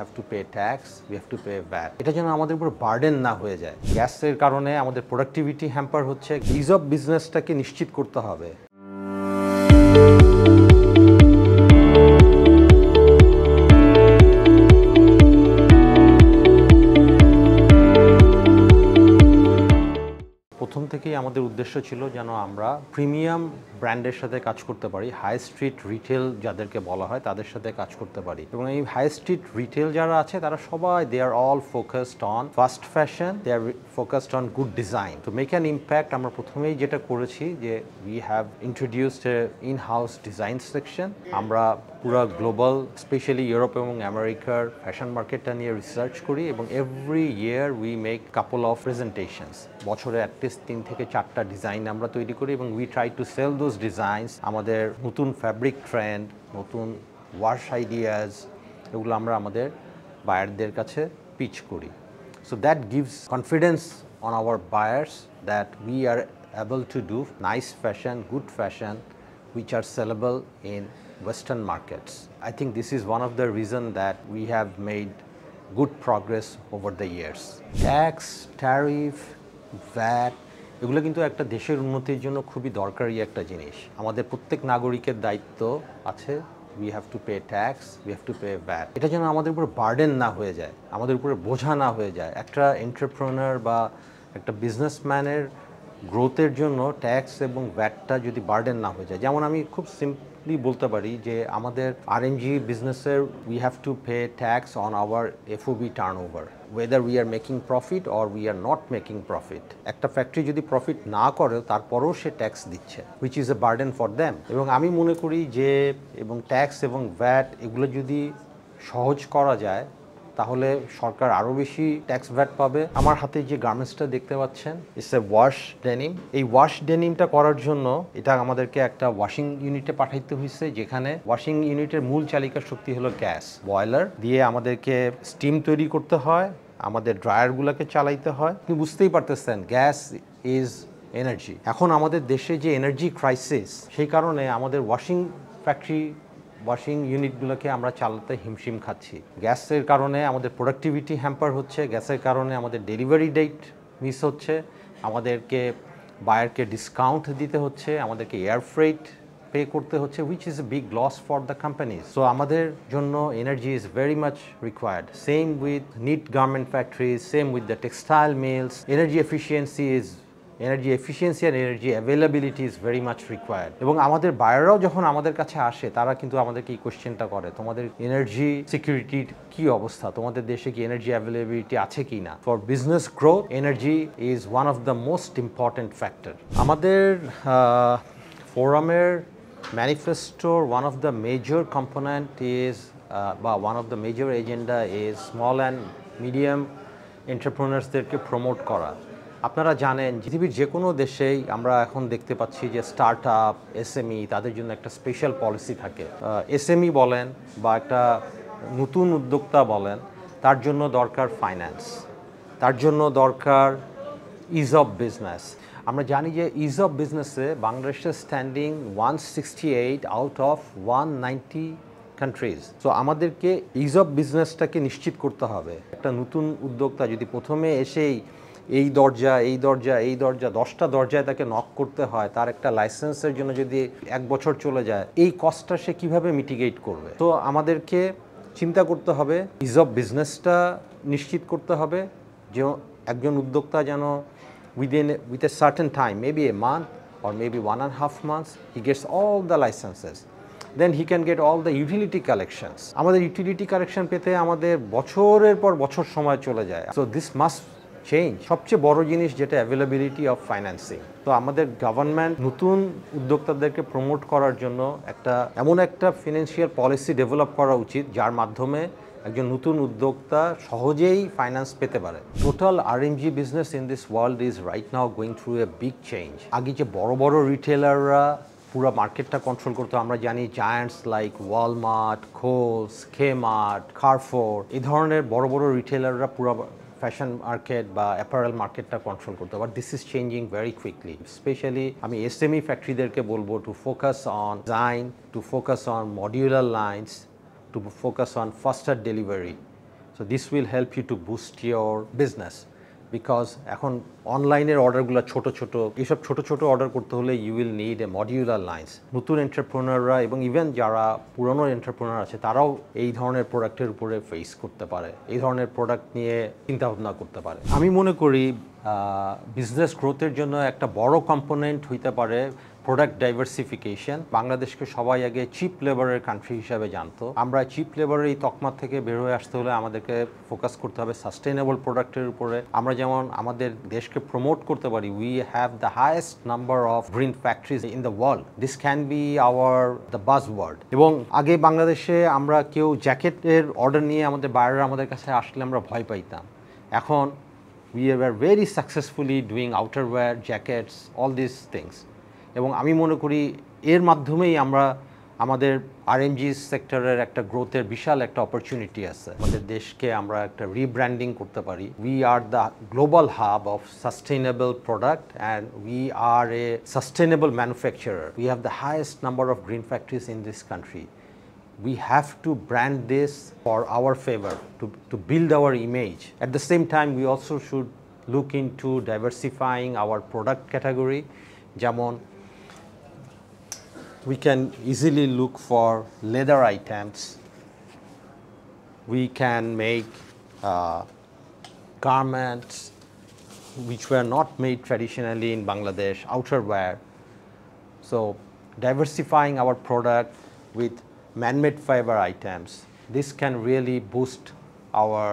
have to pay tax, we have to pay VAT. এটা যেন আমাদের উপর বার্ডেন না হয়ে যায়। গ্যাসের কারণে আমাদের প্রোডাক্টিভিটি হ্যাম্পার হচ্ছে, ইজ অফ বিজনেসটাকে নিশ্চিত করতে হবে। প্রথম থেকেই আমাদের উদ্দেশ্য ছিল যেন আমরা প্রিমিয়াম ব্র্যান্ডের সাথে কাজ করতে পারি, হাই স্ট্রিট রিটেল যাদেরকে বলা হয় তাদের সাথে কাজ করতে পারি। এবং এই হাই স্ট্রিট রিটেল যারা আছে তারা সবাই they are all focused on fast fashion, they are focused on good design. তো মেক অ্যান ইম্প্যাক্ট আমরা প্রথমেই যেটা করেছি যে we have introduced in house design section. আমরা পুরো গ্লোবাল স্পেশালি ইউরোপ এবং আমেরিকার ফ্যাশন মার্কেটটা নিয়ে রিসার্চ করি এবং every year we make couple of presentations. বছরে অ্যাটলিস্ট 3 থেকে 4টা ডিজাইন আমরা তৈরি করি এবং we try to sell those designs. আমাদের নতুন ফ্যাব্রিক ট্রেন্ড, নতুন ওয়াশ আইডিয়াস, এগুলো আমরা আমাদের বায়ারদের কাছে পিচ করি। So that gives confidence on our buyers that we are able to do nice fashion, good fashion which are sellable in Western markets. I think this is one of the reason that we have made good progress over the years. Tax, tariff, VAT এগুলো কিন্তু একটা দেশের উন্নতির জন্য খুবই দরকারি একটা জিনিস। আমাদের প্রত্যেক নাগরিকের দায়িত্ব আছে, we have to pay tax, we have to pay VAT. এটা যেন আমাদের উপর বার্ডেন না হয়ে যায়, আমাদের উপরে বোঝা না হয়ে যায়। একটা এন্টারপ্রেনার বা একটা বিজনেসম্যানের গ্রোথের জন্য ট্যাক্স এবং ভ্যাটটা যদি বার্ডেন না হয়ে যায়, যেমন আমি খুব সিম্পলি বলতে পারি যে আমাদের আরএনজি বিজনেসের we have to pay tax on our FOB turnover, whether we are making profit or we are not making profit. একটা ফ্যাক্টরি যদি প্রফিট না করে তারপরেও সে ট্যাক্স দিচ্ছে, which is a burden for them. এবং আমি মনে করি যে এবং ট্যাক্স এবং ভ্যাট এগুলো যদি সহজ করা যায় তাহলে সরকার আরও বেশি ট্যাক্স ভ্যাট পাবে। আমার হাতে যে গার্মেন্টসটা দেখতে পাচ্ছেন, ইটস এ ওয়াশ ডেনিম। এই ওয়াশ ডেনিমটা করার জন্য এটা আমাদেরকে একটা ওয়াশিং ইউনিটে পাঠাইতে হয়েছে, যেখানে ওয়াশিং ইউনিটের মূল চালিকা শক্তি হলো গ্যাস। বয়লার দিয়ে আমাদেরকে স্টিম তৈরি করতে হয়, আমাদের ড্রায়ারগুলোকে চালাইতে হয়। আপনি বুঝতেই পারতেছেন গ্যাস ইজ এনার্জি। এখন আমাদের দেশে যে এনার্জি ক্রাইসিস, সেই কারণে আমাদের ওয়াশিং ফ্যাক্টরি, ওয়াশিং ইউনিটগুলোকে আমরা চালাতে হিমশিম খাচ্ছি। গ্যাসের কারণে আমাদের প্রোডাক্টিভিটি হ্যাম্পার হচ্ছে, গ্যাসের কারণে আমাদের ডেলিভারি ডেট মিস হচ্ছে, আমাদেরকে বায়ারকে ডিসকাউন্ট দিতে হচ্ছে, আমাদেরকে এয়ার ফ্রেট পে করতে হচ্ছে, which is a big loss for the companies. So আমাদের জন্য energy is very much required. Same with knit garment factories, same with the textile mills. Energy efficiency and energy availability is very much required. এবং আমাদের বায়াররাও যখন আমাদের কাছে আসে তারা কিন্তু আমাদেরকে এই কোশ্চেনটা করে, তোমাদের এনার্জি সিকিউরিটির কি অবস্থা, তোমাদের দেশে কি এনার্জি অ্যাভেলেবিলিটি আছে কি না। For business growth energy is one of the most important factor. আমাদের ফোরামের ম্যানিফেস্টোর one of the major component is বা one of the major agenda is small and medium এন্টারপ্রেনার্সদেরকে প্রমোট করা। আপনারা জানেন পৃথিবীর যে কোনো দেশেই আমরা এখন দেখতে পাচ্ছি যে স্টার্ট আপ, এসএমই, তাদের জন্য একটা স্পেশাল পলিসি থাকে। এসএমই বলেন বা একটা নতুন উদ্যোক্তা বলেন, তার জন্য দরকার ফাইন্যান্স, তার জন্য দরকার ইজ অফ বিজনেস। আমরা জানি যে ইজ অফ বিজনেসে বাংলাদেশের standing 168 out of 190 countries. So আমাদেরকে ইজ অফ বিজনেসটাকে নিশ্চিত করতে হবে। একটা নতুন উদ্যোক্তা যদি প্রথমে এসেই এই দরজা 10টা দরজায় তাকে নক করতে হয়, তার একটা লাইসেন্সের জন্য যদি 1 বছর চলে যায়, এই কস্টটা সে কীভাবে মিটিগেট করবে। তো আমাদেরকে চিন্তা করতে হবে, ইজ অফ বিজনেসটা নিশ্চিত করতে হবে যে একজন উদ্যোক্তা যেন with a certain time, maybe a month or maybe 1.5 months, he gets all the licenses, then he can get all the utility collections. আমাদের ইউটিলিটি কালেকশন পেতে আমাদের বছরের পর বছর সময় চলে যায়। So this must change. সবচেয়ে বড় জিনিস যেটা অ্যাভেলেবিলিটি অফ ফাইন্যান্সিং। তো আমাদের গভর্নমেন্ট নতুন উদ্যোক্তাদেরকে প্রমোট করার জন্য এমন একটা ফিনান্সিয়াল পলিসি ডেভেলপ করা উচিত যার মাধ্যমে একজন নতুন উদ্যোক্তা সহজেই ফাইন্যান্স পেতে পারে। Total RMG business in this world is right now going through a big change. আগে যে বড় বড় রিটেলাররা পুরো মার্কেটটা কন্ট্রোল করতো, আমরা জানি giants like Walmart, Kohl's, Kmart, Carrefour, এই ধরনের বড় বড় রিটেলাররা পুরো ফ্যাশন মার্কেট বা অ্যাপারেল মার্কেটটা কন্ট্রোল করতে, but this is changing very quickly. Specially আমি এসএমই ফ্যাক্টরিদেরকে বলবো to focus on design, to focus on modular lines, to focus on faster delivery So this will help you to boost your business. Because এখন অনলাইনের অর্ডারগুলো ছোট ছোট, এইসব ছোট ছোট অর্ডার করতে হলে you will need a modular lines. নতুন এন্টারপ্রেনাররা এবং ইভেন যারা পুরনো এন্টারপ্রেনার আছে তারাও এই ধরনের প্রোডাক্টের উপরে ফেস করতে পারে, এই ধরনের প্রোডাক্ট নিয়ে চিন্তাভাবনা করতে পারে। আমি মনে করি বিজনেস গ্রোথের জন্য একটা বড় কম্পোনেন্ট হইতে পারে প্রোডাক্ট ডাইভার্সিফিকেশন। বাংলাদেশকে সবাই আগে চিপ লেবারের কান্ট্রি হিসাবে জানতো। আমরা চিপ লেবারের এই তকমা থেকে বের হয়ে আসতে হলে আমাদেরকে ফোকাস করতে হবে সাস্টেনেবল প্রোডাক্টের উপরে। আমরা যেমন আমাদের দেশকে প্রমোট করতে পারি, we have the highest number of green factories in the world, this can be hour the বাজ ওয়ার্ড। এবং আগে বাংলাদেশে আমরা কেউ জ্যাকেটের অর্ডার নিয়ে আমাদের বাইরের আমাদের কাছে আসলে আমরা ভয় পাইতাম। এখন we were very successfully doing outerwear, jackets, all these things. এবং আমি মনে করি এর মাধ্যমেই আমরা আমাদের আরএমজি সেক্টরের একটা গ্রোথের বিশাল একটা অপরচুনিটি আছে। আমাদের দেশকে আমরা একটা রিব্র্যান্ডিং করতে পারি। We are the global hub of sustainable product and we are a sustainable manufacturer. We have the highest number of green factories in this country. We have to brand this for our favor, to build our image. At the same time, we also should look into diversifying our product category. যেমন we can easily look for leather items. We can make garments which were not made traditionally in Bangladesh, outerwear. So diversifying our product with man-made fiber items, this can really boost our